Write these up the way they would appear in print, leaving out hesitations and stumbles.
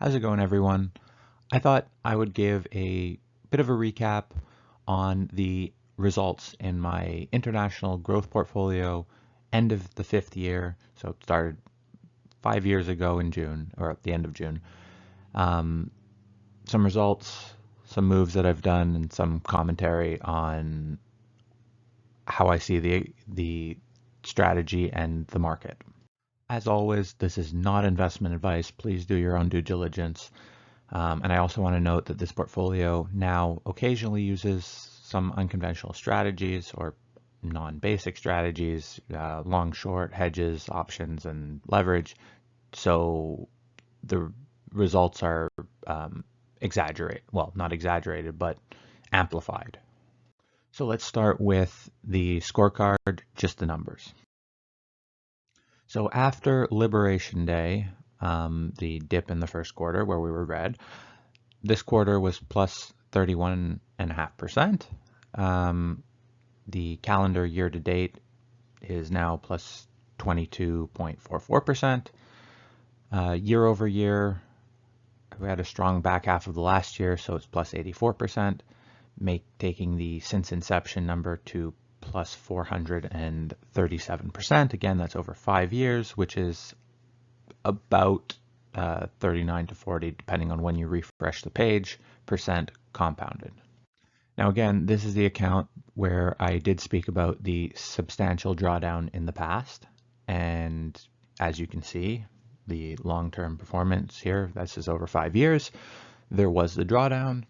How's it going, everyone? I thought I would give a bit of a recap on the results in my international growth portfolio, end of the 5th year. So it started 5 years ago in June, or at the end of June. Some results, some moves that I've done, and some commentary on how I see the strategy and the market. As always, this is not investment advice. Please do your own due diligence. And I also want to note that this portfolio now occasionally uses some unconventional strategies or non-basic strategies, long, short, hedges, options, and leverage. So the results are not exaggerated, but amplified. So let's start with the scorecard, just the numbers. So after Liberation Day, the dip in the first quarter where we were red, this quarter was plus 31.5%. The calendar year to date is now plus 22.44%. Year over year, we had a strong back half of the last year, so it's plus 84%, taking the since inception number to plus 437%. Again, that's over 5 years, which is about 39 to 40, depending on when you refresh the page, percent compounded. Now again, this is the account where I did speak about the substantial drawdown in the past. And as you can see, the long-term performance here, this is over 5 years. There was the drawdown.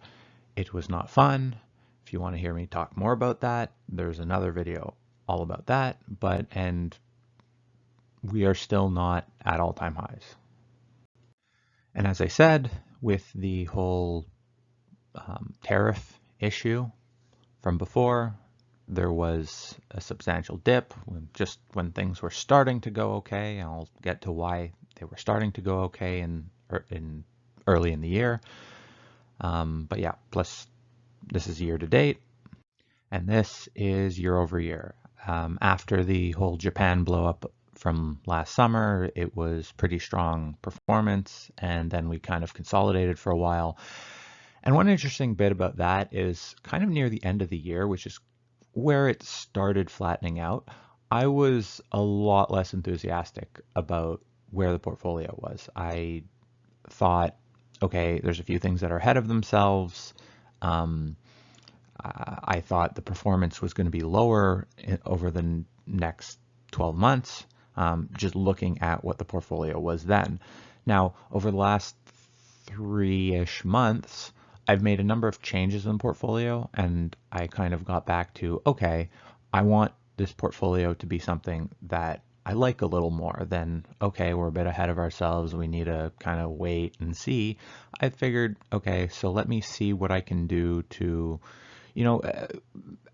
It was not fun. If you want to hear me talk more about that, there's another video all about that. And we are still not at all-time highs. And as I said, with the whole tariff issue from before, there was a substantial dip just when things were starting to go okay. And I'll get to why they were starting to go okay early in the year. But yeah, plus this is year to date, and this is year over year. After the whole Japan blow up from last summer, it was pretty strong performance, and then we kind of consolidated for a while. And one interesting bit about that is kind of near the end of the year, which is where it started flattening out, I was a lot less enthusiastic about where the portfolio was. I thought, okay, there's a few things that are ahead of themselves. I thought the performance was going to be lower over the next 12 months, just looking at what the portfolio was then. Now, over the last 3-ish months, I've made a number of changes in the portfolio, and I kind of got back to, okay, I want this portfolio to be something that I like a little more than, okay, we're a bit ahead of ourselves, we need to kind of wait and see. I figured, okay, so let me see what I can do to,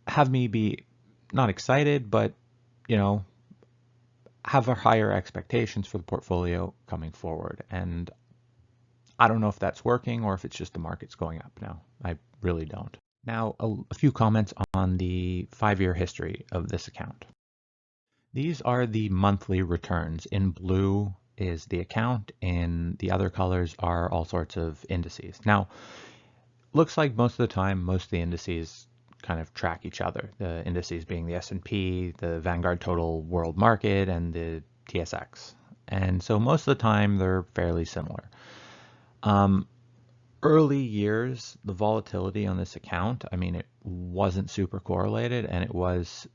have me be not excited, but, have a higher expectations for the portfolio coming forward. And I don't know if that's working or if it's just the market's going up now. I really don't. Now, a few comments on the 5-year history of this account. These are the monthly returns. In blue is the account, and the other colors are all sorts of indices. Now, looks like most of the time, most of the indices kind of track each other. The indices being the S&P, the Vanguard Total World Market, and the TSX. And so most of the time, they're fairly similar. Early years, the volatility on this account, it wasn't super correlated, and it was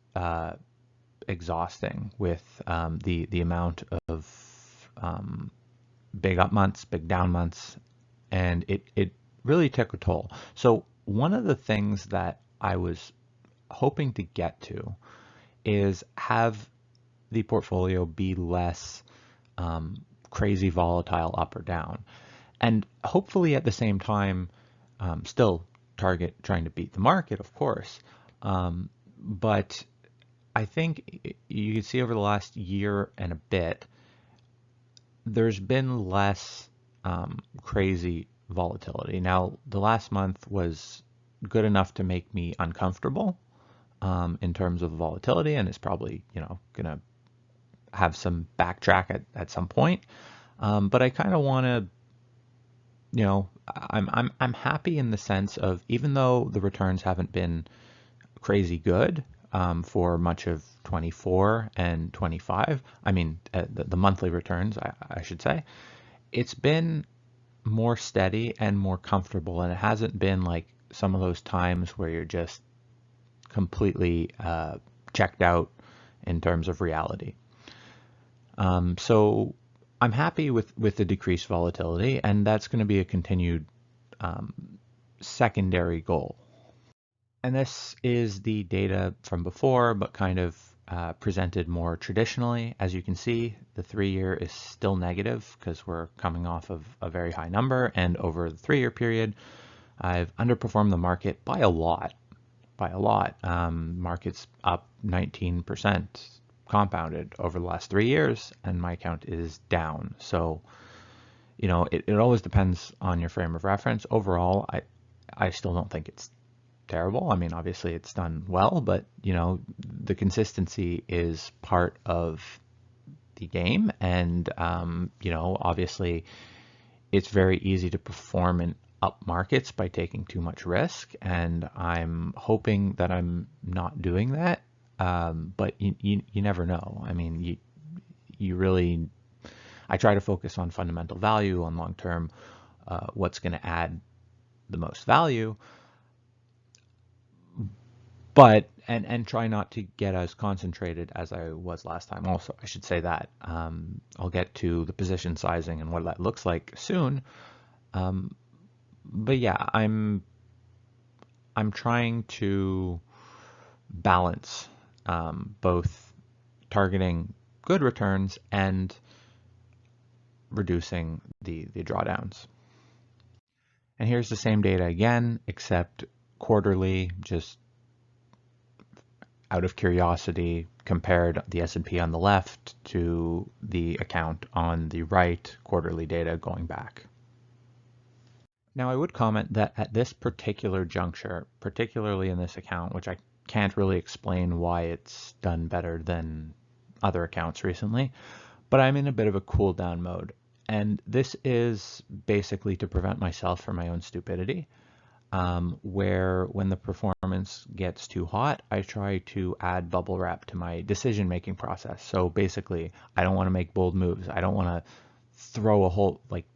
exhausting with the amount of big up months, big down months, and it really took a toll. So one of the things that I was hoping to get to is have the portfolio be less crazy volatile up or down. And hopefully at the same time, still target trying to beat the market, of course. But I think you can see over the last year and a bit, there's been less crazy volatility. Now, the last month was good enough to make me uncomfortable in terms of volatility, and it's probably, going to have some backtrack at some point. But I kind of want to you know, I'm happy in the sense of, even though the returns haven't been crazy good for much of 24 and 25, I mean, the monthly returns, I should say, it's been more steady and more comfortable, and it hasn't been like some of those times where you're just completely checked out in terms of reality. So I'm happy with the decreased volatility, and that's going to be a continued secondary goal. And this is the data from before, but kind of presented more traditionally. As you can see, the 3-year is still negative because we're coming off of a very high number, and over the 3-year period, I've underperformed the market by a lot. Market's up 19% compounded over the last 3 years, and my account is down. So, you know, it always depends on your frame of reference. Overall, I still don't think it's terrible. I mean, obviously it's done well, but you know, the consistency is part of the game, and you know, obviously it's very easy to perform in up markets by taking too much risk, and I'm hoping that I'm not doing that, but you never know. I mean, you really, I try to focus on fundamental value, on long term, what's going to add the most value, but and try not to get as concentrated as I was last time. Also, I should say that I'll get to the position sizing and what that looks like soon. But yeah, I'm trying to balance both targeting good returns and reducing the drawdowns. And here's the same data again, except quarterly, just out of curiosity, compared the S&P on the left to the account on the right, quarterly data going back. Now, I would comment that at this particular juncture, particularly in this account, which I can't really explain why it's done better than other accounts recently, but I'm in a bit of a cool down mode. And this is basically to prevent myself from my own stupidity, where when the performance gets too hot, I try to add bubble wrap to my decision-making process. So basically, I don't want to make bold moves. I don't want to throw a whole, like,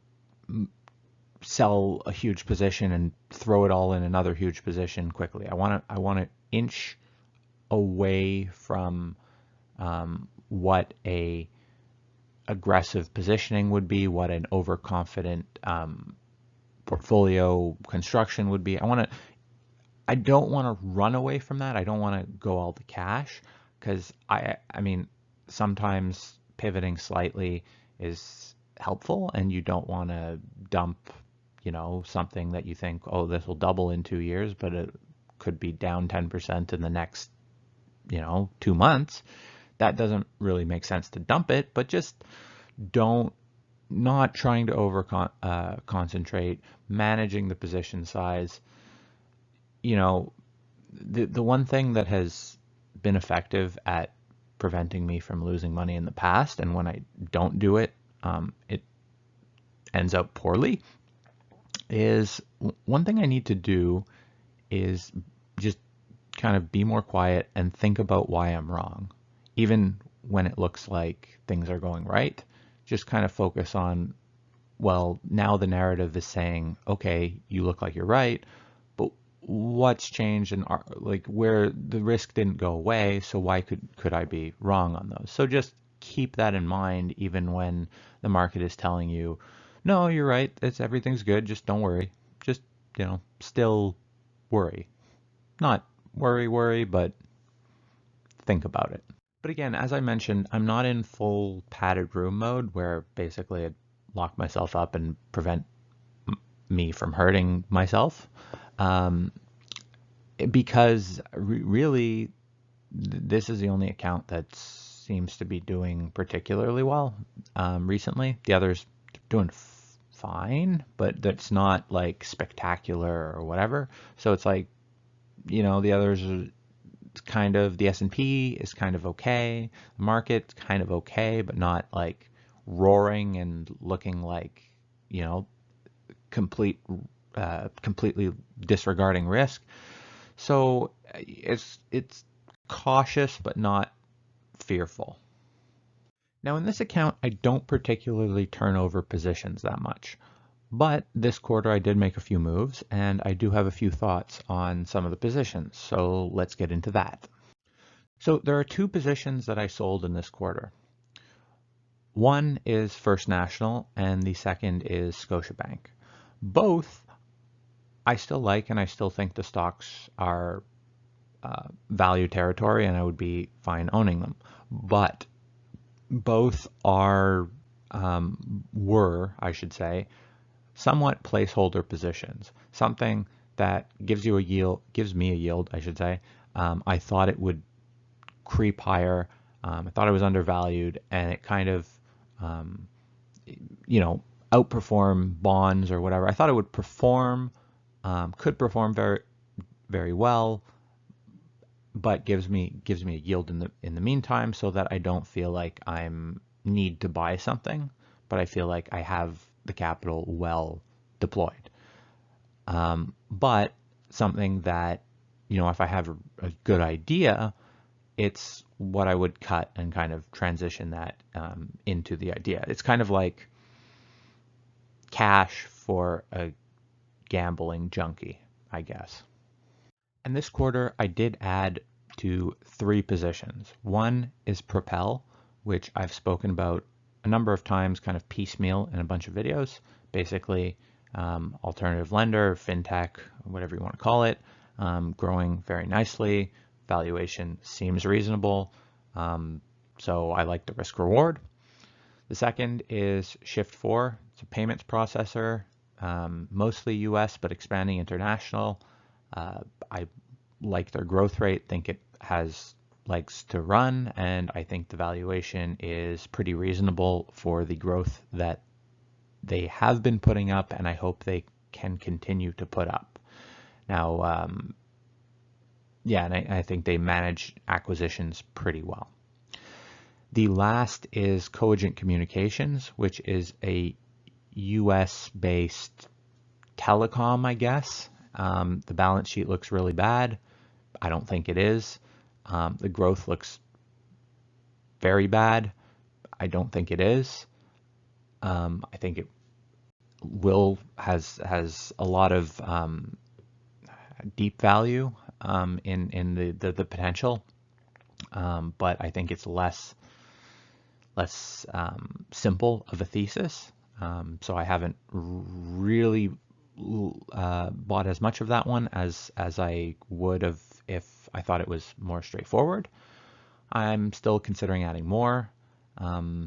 sell a huge position and throw it all in another huge position quickly. I want to inch away from what a aggressive positioning would be, what an overconfident portfolio construction would be. I don't want to run away from that. I don't want to go all to cash, because I mean, sometimes pivoting slightly is helpful, and you don't want to dump, you know, something that you think, oh, this will double in 2 years, but it could be down 10% in the next, you know, 2 months. That doesn't really make sense to dump it, but just not trying to concentrate, managing the position size. You know, the one thing that has been effective at preventing me from losing money in the past, and when I don't do it, it ends up poorly, is one thing I need to do is just kind of be more quiet and think about why I'm wrong. Even when it looks like things are going right, just kind of focus on, well, now the narrative is saying, okay, you look like you're right, but what's changed, and like where the risk didn't go away, so why could I be wrong on those? So just keep that in mind, even when the market is telling you, no, you're right, everything's good, just don't worry. Just, you know, still worry. Not worry, but think about it. But again, as I mentioned, I'm not in full padded room mode where basically I lock myself up and prevent me from hurting myself, because really this is the only account that seems to be doing particularly well recently. The others doing fine, but that's not like spectacular or whatever. So it's like, you know, the others are kind of, the S&P is kind of okay, the market's kind of okay, but not like roaring and looking like, you know, completely disregarding risk. So it's cautious but not fearful. Now in this account, I don't particularly turn over positions that much, but this quarter I did make a few moves and I do have a few thoughts on some of the positions. So let's get into that. So there are two positions that I sold in this quarter. One is First National and the second is Scotiabank. Both I still like, and I still think the stocks are value territory and I would be fine owning them. But both are, I should say, somewhat placeholder positions. Something that gives me a yield, I should say. I thought it would creep higher. I thought it was undervalued, and it kind of, outperform bonds or whatever. I thought it would could perform very, very well, but gives me a yield in the meantime, so that I don't feel like I'm need to buy something, but I feel like I have the capital well deployed. But something that, if I have a good idea, it's what I would cut and kind of transition that into the idea. It's kind of like cash for a gambling junkie, I guess. And this quarter, I did add to 3 positions. One is Propel, which I've spoken about a number of times, kind of piecemeal in a bunch of videos. Basically, alternative lender, fintech, whatever you want to call it, growing very nicely. Valuation seems reasonable, so I like the risk reward. The second is Shift4. It's a payments processor, mostly US, but expanding international. I like their growth rate, think it has legs to run, and I think the valuation is pretty reasonable for the growth that they have been putting up, and I hope they can continue to put up. Now, and I think they manage acquisitions pretty well. The last is Cogent Communications, which is a US-based telecom, I guess. The balance sheet looks really bad. I don't think it is. The growth looks very bad. I don't think it is. I think it has a lot of deep value in the potential, but I think it's less simple of a thesis. So I haven't really bought as much of that one as I would have if I thought it was more straightforward. I'm still considering adding more. I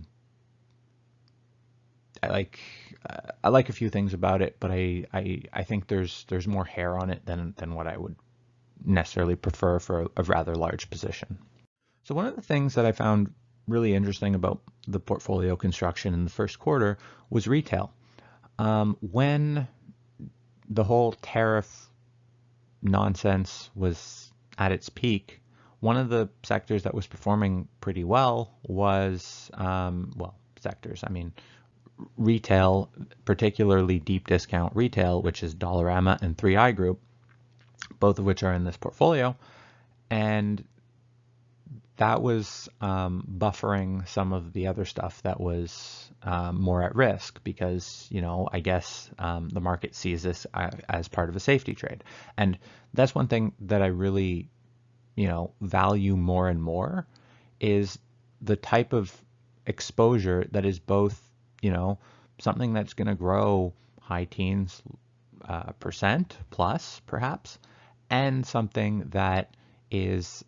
like a few things about it, but I think there's more hair on it than what I would necessarily prefer for a rather large position. So one of the things that I found really interesting about the portfolio construction in the first quarter was retail. When the whole tariff nonsense was at its peak, one of the sectors that was performing pretty well was, retail, particularly deep discount retail, which is Dollarama and 3i Group, both of which are in this portfolio. And that was buffering some of the other stuff that was more at risk because, I guess the market sees this as part of a safety trade. And that's one thing that I really, value more and more is the type of exposure that is both, something that's going to grow high teens % plus perhaps, and something that is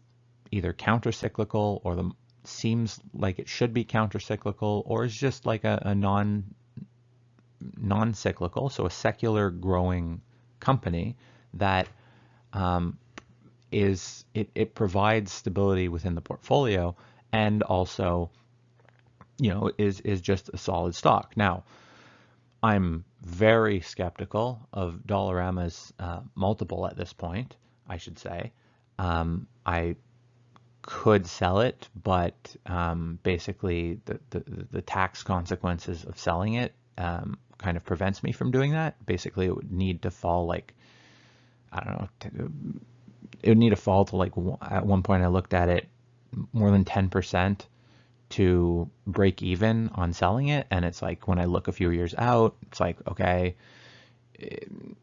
either counter-cyclical or seems like it should be counter-cyclical, or is just like a non-cyclical, so a secular growing company that it provides stability within the portfolio and also is just a solid stock. Now, I'm very skeptical of Dollarama's multiple at this point, I should say. I could sell it, but basically the tax consequences of selling it kind of prevents me from doing that. Basically, it would need to fall like, I don't know, it would need to fall to like, at one point I looked at it, more than 10% to break even on selling it. And it's like, when I look a few years out, it's like, okay,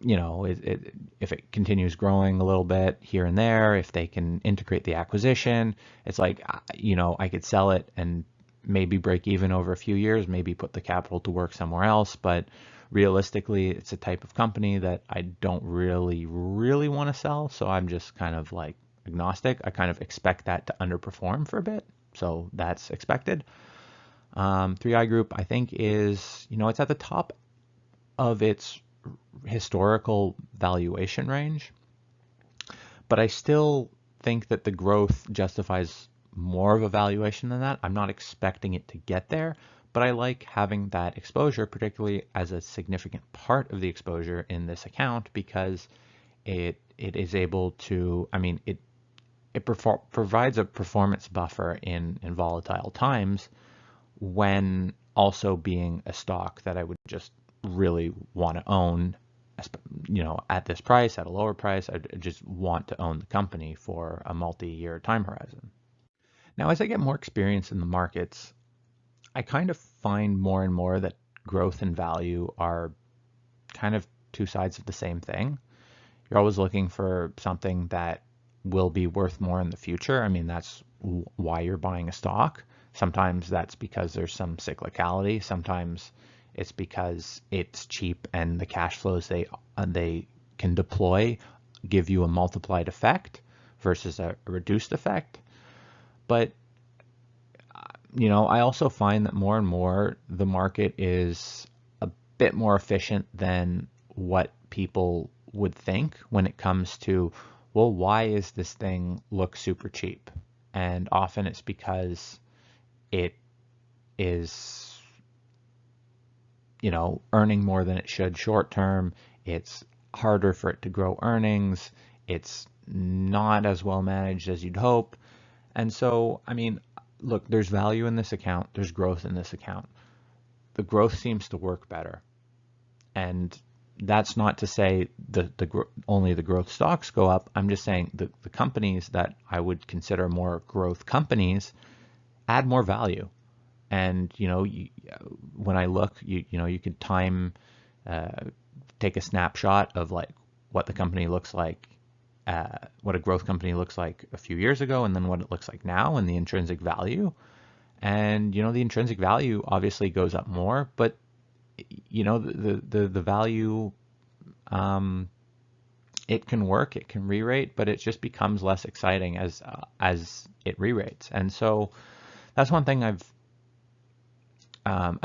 you know, if it continues growing a little bit here and there, if they can integrate the acquisition, it's like, you know, I could sell it and maybe break even over a few years, maybe put the capital to work somewhere else. But realistically, it's a type of company that I don't really want to sell. So I'm just kind of like agnostic. I kind of expect that to underperform for a bit. So that's expected. 3i Group, I think, is, you know, it's at the top of its historical valuation range, but I still think that the growth justifies more of a valuation than that. I'm not expecting it to get there, but I like having that exposure, particularly as a significant part of the exposure in this account, because it is able to, I mean, it provides a performance buffer in volatile times, when also being a stock that I would just really want to own, you know, at this price, at a lower price. I just want to own the company for a multi-year time horizon. Now, as I get more experience in the markets, I kind of find more and more that growth and value are kind of two sides of the same thing. You're always looking for something that will be worth more in the future. I mean, that's why you're buying a stock. Sometimes that's because there's some cyclicality. Sometimes it's because it's cheap and the cash flows they can deploy give you a multiplied effect versus a reduced effect. But, you know, I also find that more and more the market is a bit more efficient than what people would think when it comes to, well, why is this thing look super cheap? And often it's because it is, you know, earning more than it should short term. It's harder for it to grow earnings. It's not as well managed as you'd hope. And so, I mean, look, there's value in this account. There's growth in this account. The growth seems to work better. And that's not to say only the growth stocks go up. I'm just saying the companies that I would consider more growth companies add more value. And, you know, when I look, you know, you could take a snapshot of like what the company looks like, what a growth company looks like a few years ago, and then what it looks like now, and the intrinsic value. And, you know, the intrinsic value obviously goes up more, but, you know, the value, it can work, it can re-rate, but it just becomes less exciting as it re-rates. And so that's one thing I've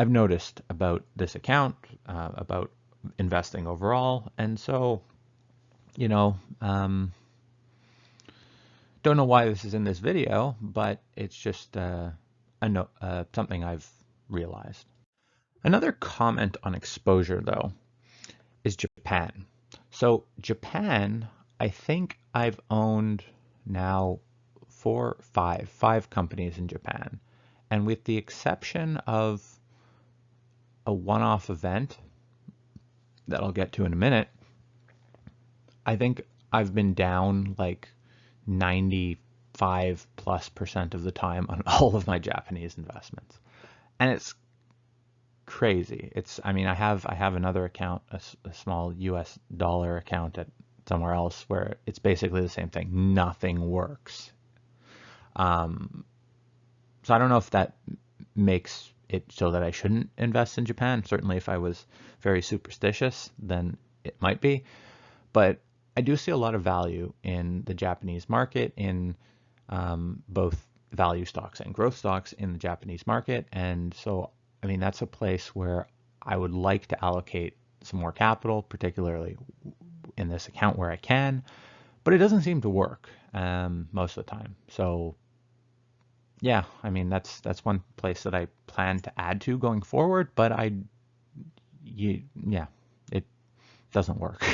noticed about this account, about investing overall. And so, you know, don't know why this is in this video, but it's just something I've realized. Another comment on exposure, though, is Japan. So Japan, I think I've owned now five companies in Japan. And with the exception of a one-off event that I'll get to in a minute, I think I've been down like 95+% of the time on all of my Japanese investments. And it's crazy. I mean, I have another account, a small US dollar account at somewhere else, where it's basically the same thing. Nothing works. So I don't know if that makes it so that I shouldn't invest in Japan. Certainly if I was very superstitious, then it might be. But I do see a lot of value in the Japanese market, in both value stocks and growth stocks in the Japanese market. And so, I mean, that's a place where I would like to allocate some more capital, particularly in this account where I can, but it doesn't seem to work most of the time. So yeah, I mean, that's one place that I plan to add to going forward, but yeah, it doesn't work.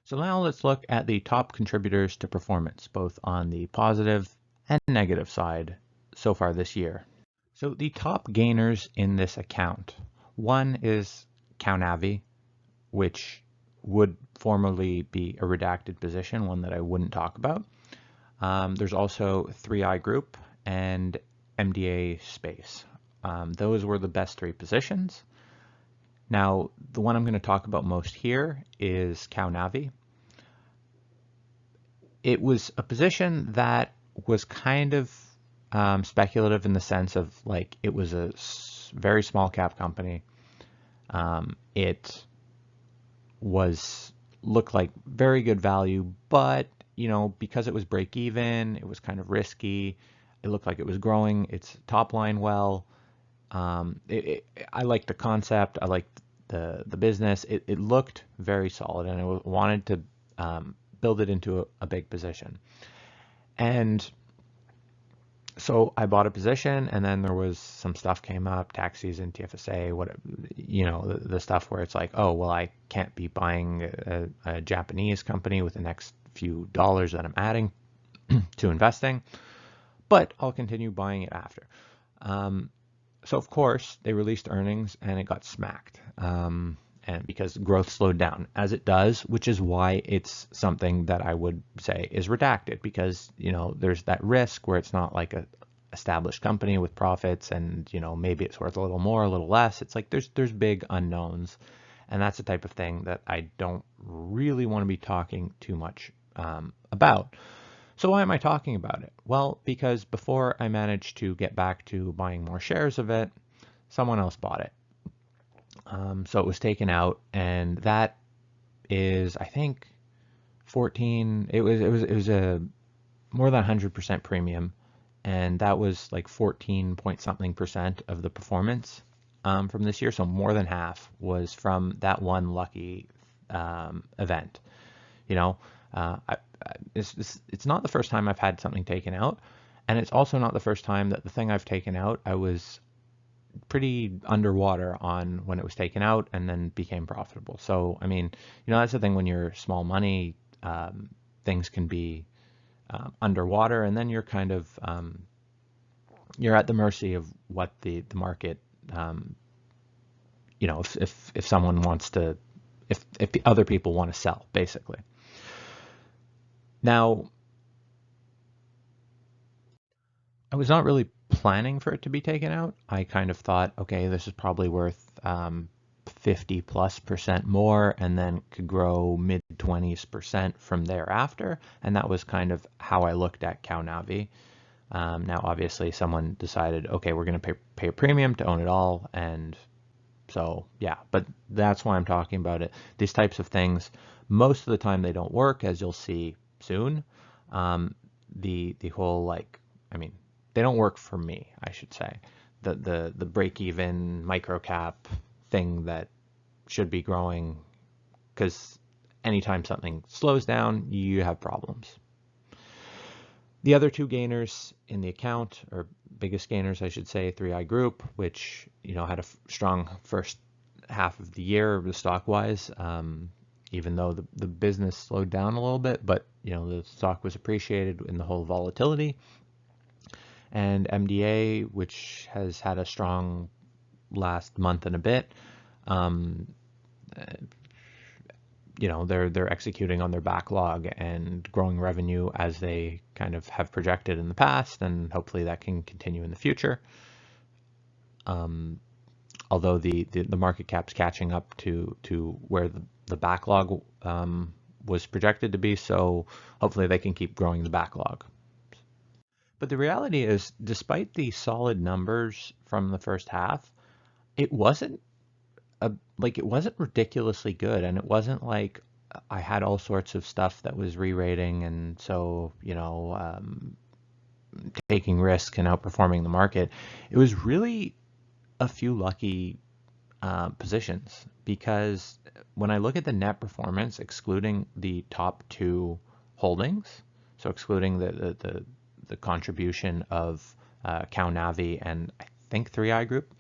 So now let's look at the top contributors to performance, both on the positive and negative side so far this year. So the top gainers in this account, one is CowNavi, which would formerly be a redacted position, one that I wouldn't talk about. There's also 3i Group and MDA Space. Those were the best 3 positions. Now, the one I'm going to talk about most here is CowNavi. It was a position that was kind of speculative in the sense of like it was a very small cap company. It looked like very good value, but you know, because it was break even, it was kind of risky. It looked like it was growing its top line well. I liked the concept. I liked the business. It looked very solid, and I wanted to build it into a big position. And so I bought a position, and then there was some stuff came up, tax season, TFSA, what, you know, the stuff where it's like, oh, well, I can't be buying a Japanese company with the next few dollars that I'm adding to investing, but I'll continue buying it after. So of course they released earnings and it got smacked. And because growth slowed down as it does, which is why it's something that I would say is redacted, because, you know, there's that risk where it's not like a established company with profits and, you know, maybe it's worth a little more, a little less. It's like there's big unknowns, and that's the type of thing that I don't really want to be talking too much about. So why am I talking about it? Well, because before I managed to get back to buying more shares of it, someone else bought it. So it was taken out, and that is, I think, 14. It was a more than 100% premium, and that was like 14 point something % of the performance from this year. So more than half was from that one lucky event. You know, it's not the first time I've had something taken out, and it's also not the first time that the thing I've taken out, I was pretty underwater on when it was taken out and then became profitable. So, I mean, you know, that's the thing when you're small money, things can be underwater, and then you're kind of, you're at the mercy of what the market, you know, if someone wants to, if other people want to sell, basically. Now, I was not really planning for it to be taken out. I kind of thought, okay, this is probably worth 50+% more, and then could grow mid-20s% from thereafter. And that was kind of how I looked at CowNavi. Now, obviously, someone decided, okay, we're going to pay a premium to own it all. And so, yeah, but that's why I'm talking about it. These types of things, most of the time they don't work, as you'll see soon. The whole, like, I mean, they don't work for me, I should say. The break-even microcap thing that should be growing, because anytime something slows down, you have problems. The other 2 gainers in the account, or biggest gainers, I should say, 3i Group, which, you know, had a strong first half of the year, the stock-wise, even though the business slowed down a little bit, but, you know, the stock was appreciated in the whole volatility. And MDA, which has had a strong last month and a bit, you know, they're executing on their backlog and growing revenue as they kind of have projected in the past, and hopefully that can continue in the future. Although the market cap's catching up to where the backlog was projected to be, so hopefully they can keep growing the backlog. But the reality is, despite the solid numbers from the first half, it wasn't ridiculously good, and it wasn't like I had all sorts of stuff that was re-rating, and so, you know, taking risk and outperforming the market. It was really a few lucky positions, because when I look at the net performance, excluding the top 2 holdings, so excluding the contribution of CowNavi and I think 3i Group,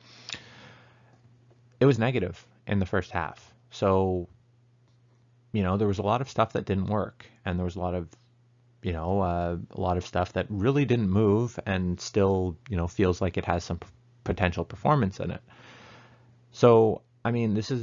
it was negative in the first half. So, you know, there was a lot of stuff that didn't work, and there was a lot of, you know, a lot of stuff that really didn't move and still, you know, feels like it has some potential performance in it. So I mean, this is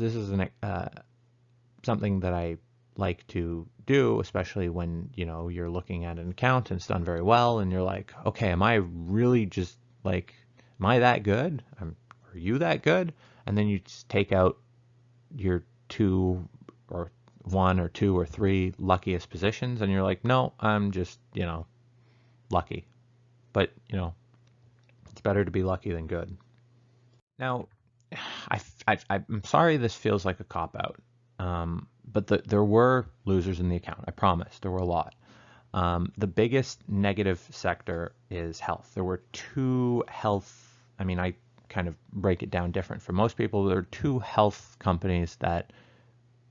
something that I like to do, especially when, you know, you're looking at an account and it's done very well and you're like, okay, am I really just like, am I that good? Are you that good? And then you just take out your two or one or two or three luckiest positions and you're like, no, I'm just, you know, lucky. But, you know, it's better to be lucky than good. Now, I'm sorry this feels like a cop-out, but there were losers in the account. I promise. There were a lot. The biggest negative sector is health. There were two health, I mean, I kind of break it down different. For most people, there are two health companies that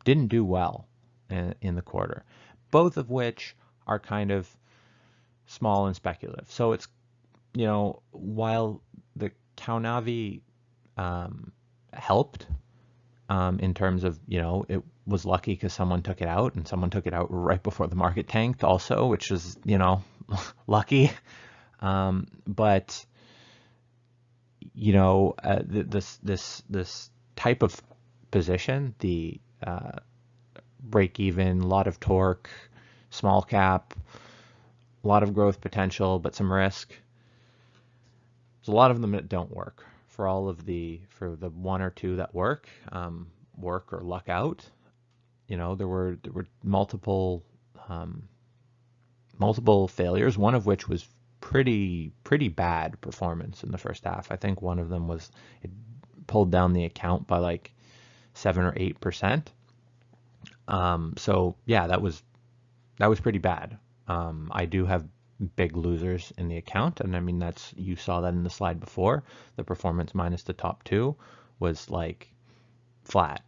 didn't do well in the quarter, both of which are kind of small and speculative. So it's, you know, while the Kaunavi helped in terms of, you know, it was lucky because someone took it out and someone took it out right before the market tanked also, which is, you know, lucky. But, you know, this type of position, the break even, a lot of torque, small cap, a lot of growth potential, but some risk. There's a lot of them that don't work. For the one or two that work or luck out, you know, there were multiple failures. One of which was pretty bad performance in the first half. I think one of them was it pulled down the account by like 7 or 8%. So yeah, that was pretty bad. I do have big losers in the account, and I mean you saw that in the slide before. The performance minus the top two was like flat,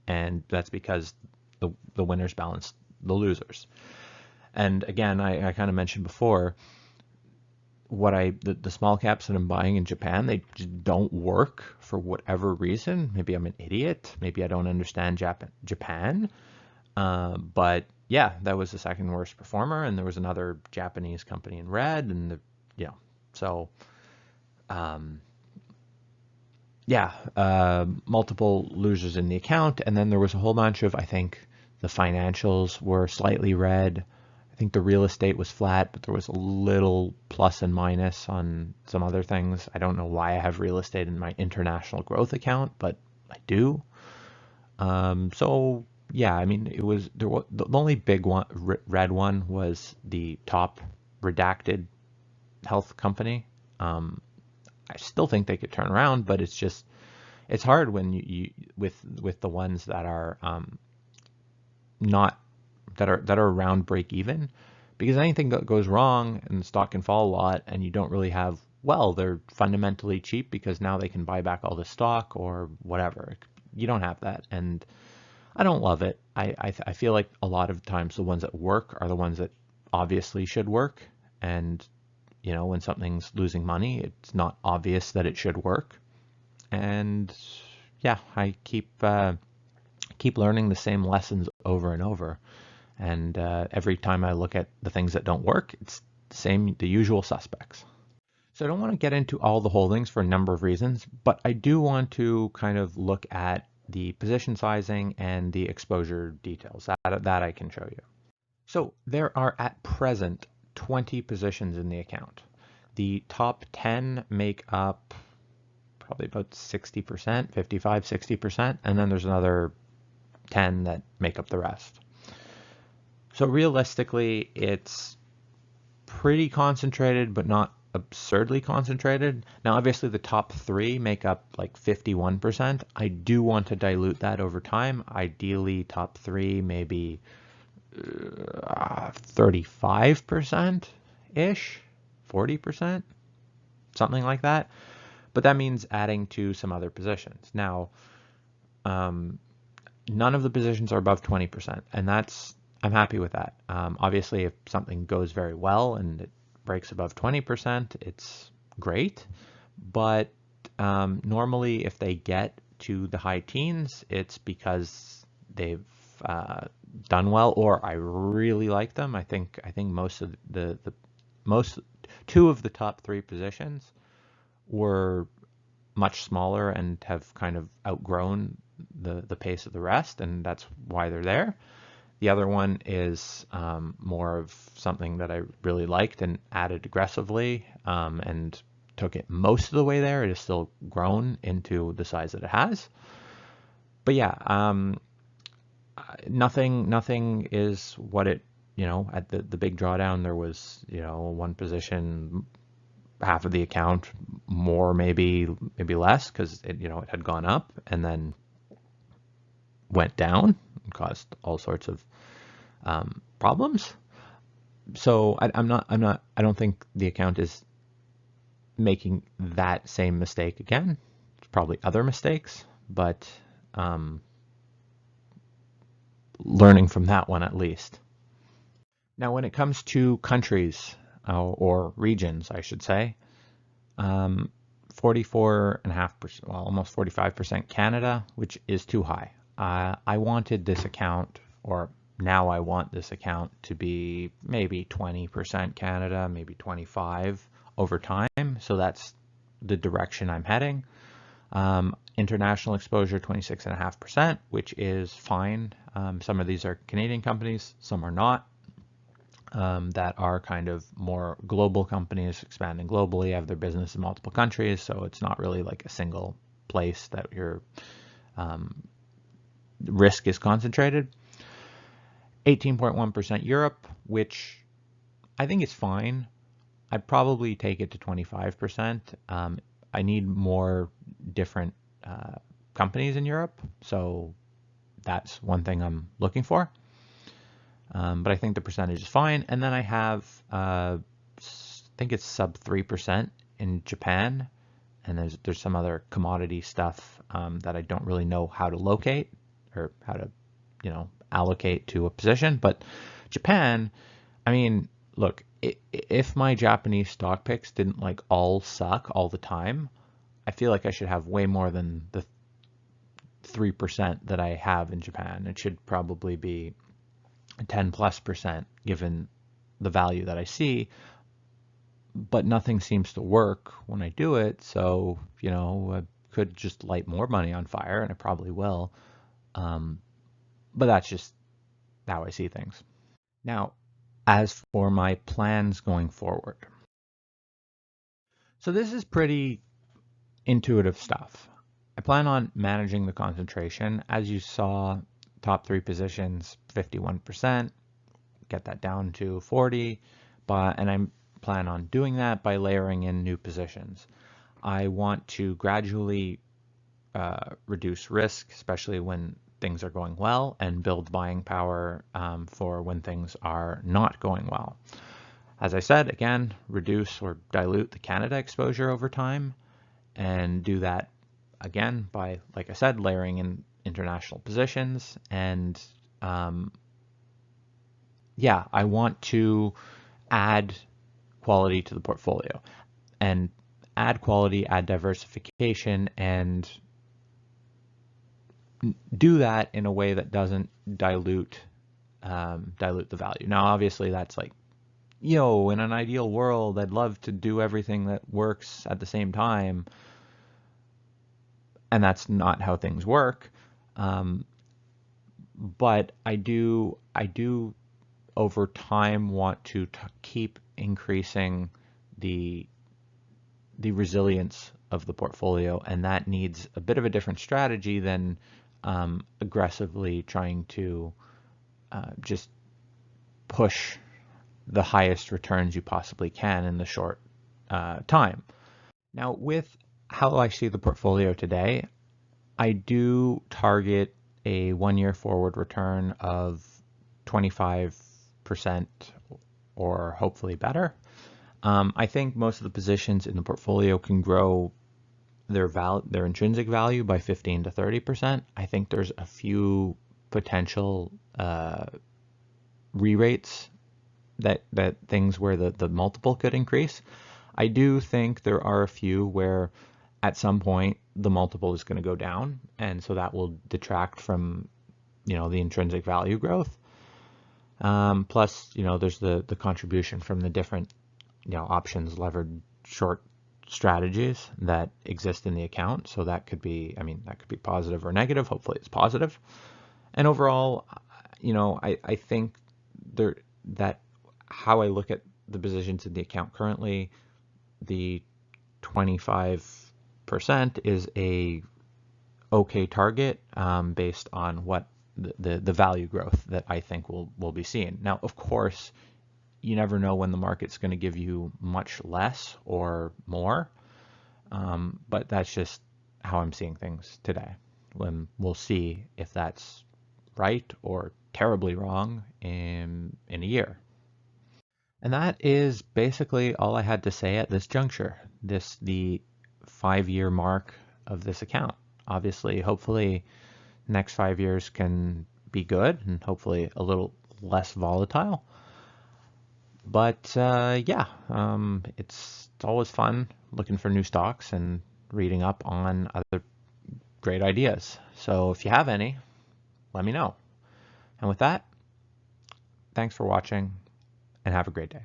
and that's because the winners balanced the losers. And again, I kind of mentioned before, the small caps that I'm buying in Japan, they just don't work for whatever reason. Maybe I'm an idiot, maybe I don't understand Japan, but yeah, that was the second worst performer, and there was another Japanese company in red, and multiple losers in the account, and then there was a whole bunch of, I think the financials were slightly red. I think the real estate was flat, but there was a little plus and minus on some other things. I don't know why I have real estate in my international growth account, but I do. So yeah, I mean, the only big one, red one, was the top redacted health company. I still think they could turn around, but it's hard when you with the ones that are not that are around break even, because anything that goes wrong and the stock can fall a lot, and you don't really have, well, they're fundamentally cheap because now they can buy back all the stock or whatever. You don't have that, and I don't love it. I feel like a lot of times the ones that work are the ones that obviously should work. And, you know, when something's losing money, it's not obvious that it should work. And yeah, I keep learning the same lessons over and over. And every time I look at the things that don't work, it's the usual suspects. So I don't want to get into all the holdings for a number of reasons, but I do want to kind of look at the position sizing and the exposure details that I can show you. So there are at present 20 positions in the account. The top 10 make up probably about 60%, 55, 60%, and then there's another 10 that make up the rest. So realistically, it's pretty concentrated, but not absurdly concentrated. Now, obviously, the top three make up like 51%. I do want to dilute that over time. Ideally, top three maybe 35%-ish, 40%, something like that. But that means adding to some other positions. Now, none of the positions are above 20%, and I'm happy with that. Obviously, if something goes very well and it breaks above 20%, it's great. But normally, if they get to the high teens, it's because they've done well, or I really like them. I think most of two of the top three positions were much smaller and have kind of outgrown the pace of the rest, and that's why they're there. The other one is more of something that I really liked and added aggressively and took it most of the way there. It has still grown into the size that it has. But yeah, nothing is what it, at the big drawdown, there was, one position, half of the account, more, maybe less, because it had gone up and then went down and caused all sorts of problems. So I don't think the account is making that same mistake again. There's probably other mistakes, but learning from that one at least. Now, when it comes to countries or regions, I should say, 44.5%, well, almost 45% Canada, which is too high. I wanted this account, or now I want this account to be maybe 20% Canada, maybe 25% over time. So that's the direction I'm heading. International exposure 26.5%, which is fine. Some of these are Canadian companies, some are not. That are kind of more global companies expanding globally, have their business in multiple countries, so it's not really like a single place that your risk is concentrated. 18.1% Europe, which I think is fine. I'd probably take it to 25%. I need more different companies in Europe, so that's one thing I'm looking for. But I think the percentage is fine. And then I have, I think it's sub 3% in Japan. And there's some other commodity stuff that I don't really know how to locate or how to, allocate to a position. But Japan, I mean, look, if my Japanese stock picks didn't like all suck all the time, I feel like I should have way more than the 3% that I have in Japan. It should probably be 10+% given the value that I see, but nothing seems to work when I do it. So, I could just light more money on fire, and I probably will. But that's just how I see things. Now, as for my plans going forward. So this is pretty intuitive stuff. I plan on managing the concentration. As you saw, top 3 positions, 51%, get that down to 40, and I plan on doing that by layering in new positions. I want to gradually reduce risk, especially when things are going well, and build buying power for when things are not going well. As I said, again, reduce or dilute the Canada exposure over time, and do that again by, like I said, layering in international positions. And yeah, I want to add quality to the portfolio, and add quality, add diversification, and do that in a way that doesn't dilute the value. Now, obviously, that's like, in an ideal world, I'd love to do everything that works at the same time, and that's not how things work. But I do over time want to keep increasing the resilience of the portfolio, and that needs a bit of a different strategy than aggressively trying to just push the highest returns you possibly can in the short time. Now, with how I see the portfolio today, I do target a 1-year forward return of 25% or hopefully better. I think most of the positions in the portfolio can grow their intrinsic value by 15 to 30%. I think there's a few potential re-rates that things where the multiple could increase. I do think there are a few where at some point the multiple is going to go down, and so that will detract from the intrinsic value growth. Plus, there's the contribution from the different options, levered, short strategies that exist in the account. So that could be, I mean, that could be positive or negative. Hopefully it's positive. And overall, you know, I think that how I look at the positions in the account currently, the 25% is a okay target based on what the value growth that I think we'll be seeing. Now, of course, you never know when the market's going to give you much less or more, but that's just how I'm seeing things today. When we'll see if that's right or terribly wrong in a year. And that is basically all I had to say at this juncture. The 5-year mark of this account. Obviously, hopefully, next 5 years can be good and hopefully a little less volatile. But yeah, it's always fun looking for new stocks and reading up on other great ideas. So if you have any, let me know. And with that, thanks for watching and have a great day.